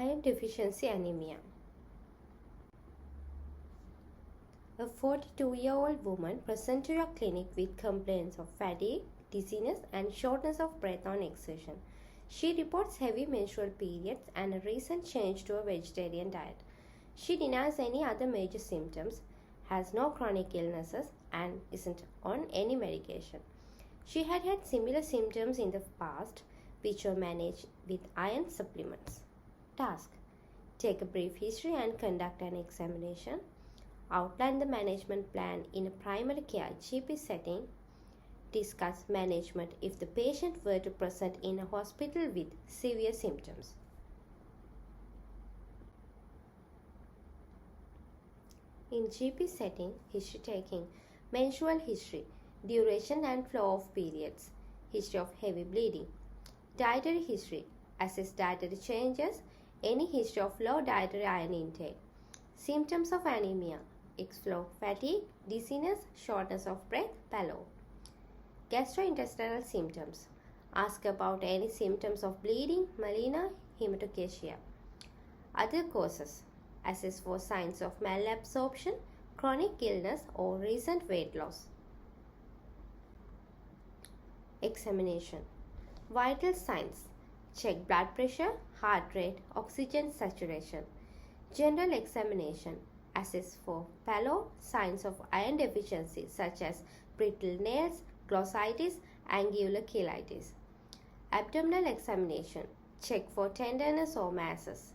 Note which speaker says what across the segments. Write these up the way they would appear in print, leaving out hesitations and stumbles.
Speaker 1: Iron deficiency anemia. A 42-year-old woman presents to your clinic with complaints of fatigue, dizziness, and shortness of breath on exertion. She reports heavy menstrual periods and a recent change to a vegetarian diet. She denies any other major symptoms, has no chronic illnesses, and isn't on any medication. She had similar symptoms in the past, which were managed with iron supplements. Task: take a brief history and conduct an examination. Outline the management plan in a primary care GP setting. Discuss management if the patient were to present in a hospital with severe symptoms. In GP setting, history taking: menstrual history, duration and flow of periods, history of heavy bleeding. Dietary history: assess dietary changes, any history of low dietary iron intake. Symptoms of anemia: explore fatigue, dizziness, shortness of breath, pallor. Gastrointestinal symptoms: ask about any symptoms of bleeding, melena, hematochezia. Other causes: assess for signs of malabsorption, chronic illness, or recent weight loss. Examination: vital signs: check blood pressure, heart rate, oxygen saturation. General examination: assess for pallor, signs of iron deficiency such as brittle nails, glossitis, angular cheilitis. Abdominal examination: check for tenderness or masses.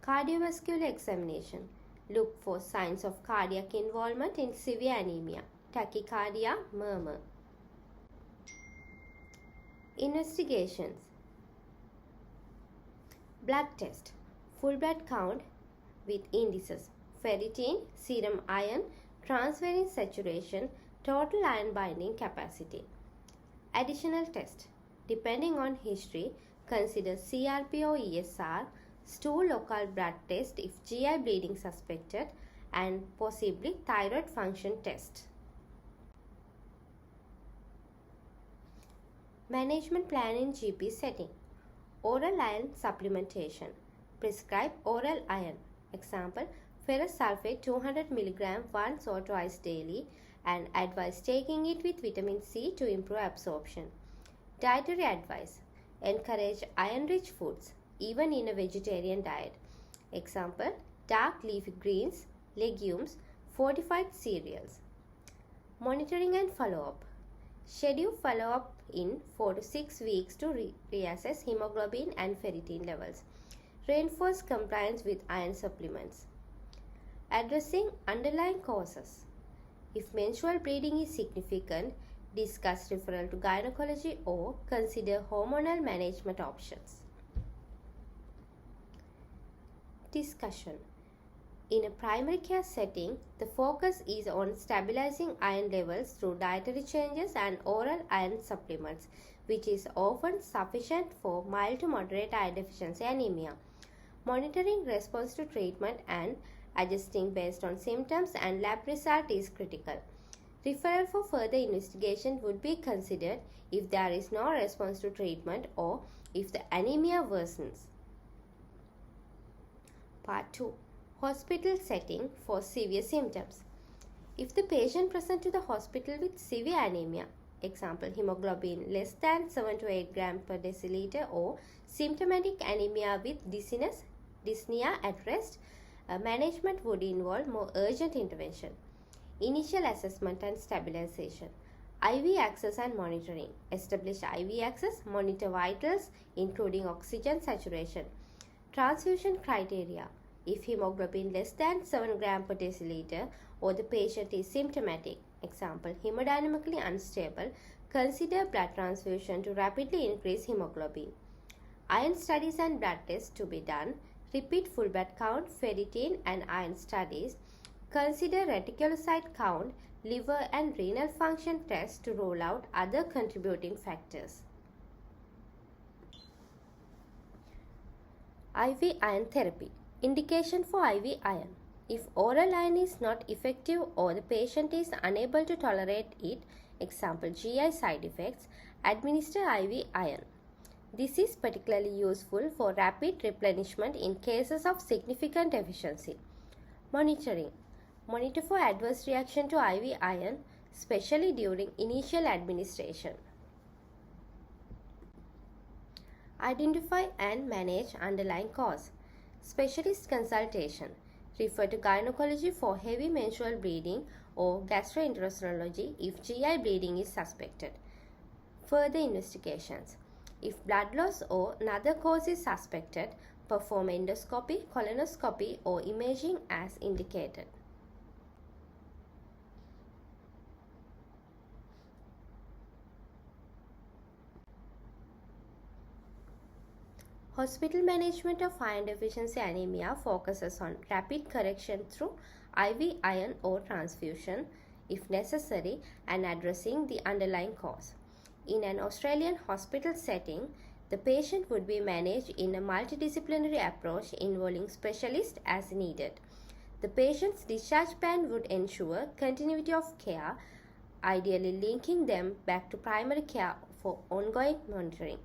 Speaker 1: Cardiovascular examination: look for signs of cardiac involvement in severe anemia, tachycardia, murmur. Investigations: blood test, full blood count with indices: ferritin, serum iron, transferrin saturation, total iron binding capacity. Additional test: depending on history, consider CRP or ESR, stool local blood test if GI bleeding suspected, and possibly thyroid function test. Management plan in GP setting: oral iron supplementation. Prescribe oral iron. Example: ferrous sulfate 200 mg once or twice daily, and advise taking it with vitamin C to improve absorption. Dietary advice: encourage iron-rich foods, even in a vegetarian diet. Example: dark leafy greens, legumes, fortified cereals. Monitoring and follow-up: schedule follow-up in 4 to 6 weeks to reassess hemoglobin and ferritin levels. Reinforce compliance with iron supplements. Addressing underlying causes: if menstrual bleeding is significant, discuss referral to gynecology or consider hormonal management options. Discussion: in a primary care setting, the focus is on stabilizing iron levels through dietary changes and oral iron supplements, which is often sufficient for mild to moderate iron deficiency anemia. Monitoring response to treatment and adjusting based on symptoms and lab result is critical. Referral for further investigation would be considered if there is no response to treatment or if the anemia worsens. Part 2. Hospital setting for severe symptoms. If the patient presents to the hospital with severe anemia, example hemoglobin less than 7 to 8 grams per deciliter, or symptomatic anemia with dizziness, dyspnea at rest, management would involve more urgent intervention. Initial assessment and stabilization. IV access and monitoring. Establish IV access, monitor vitals including oxygen saturation. Transfusion criteria: if hemoglobin less than 7 grams per deciliter or the patient is symptomatic, example hemodynamically unstable, consider blood transfusion to rapidly increase hemoglobin. Iron studies and blood tests to be done. Repeat full blood count, ferritin and iron studies. Consider reticulocyte count, liver and renal function tests to rule out other contributing factors. IV iron therapy. Indication for IV iron: if oral iron is not effective or the patient is unable to tolerate it, example GI side effects, administer IV iron. This is particularly useful for rapid replenishment in cases of significant deficiency. Monitoring. Monitor for adverse reaction to IV iron, especially during initial administration. Identify and manage underlying cause. Specialist consultation. Refer to gynecology for heavy menstrual bleeding or gastroenterology if GI bleeding is suspected. Further investigations. If blood loss or another cause is suspected, perform endoscopy, colonoscopy or imaging as indicated. Hospital management of iron deficiency anemia focuses on rapid correction through IV iron or transfusion, if necessary, and addressing the underlying cause. In an Australian hospital setting, the patient would be managed in a multidisciplinary approach involving specialists as needed. The patient's discharge plan would ensure continuity of care, ideally linking them back to primary care for ongoing monitoring.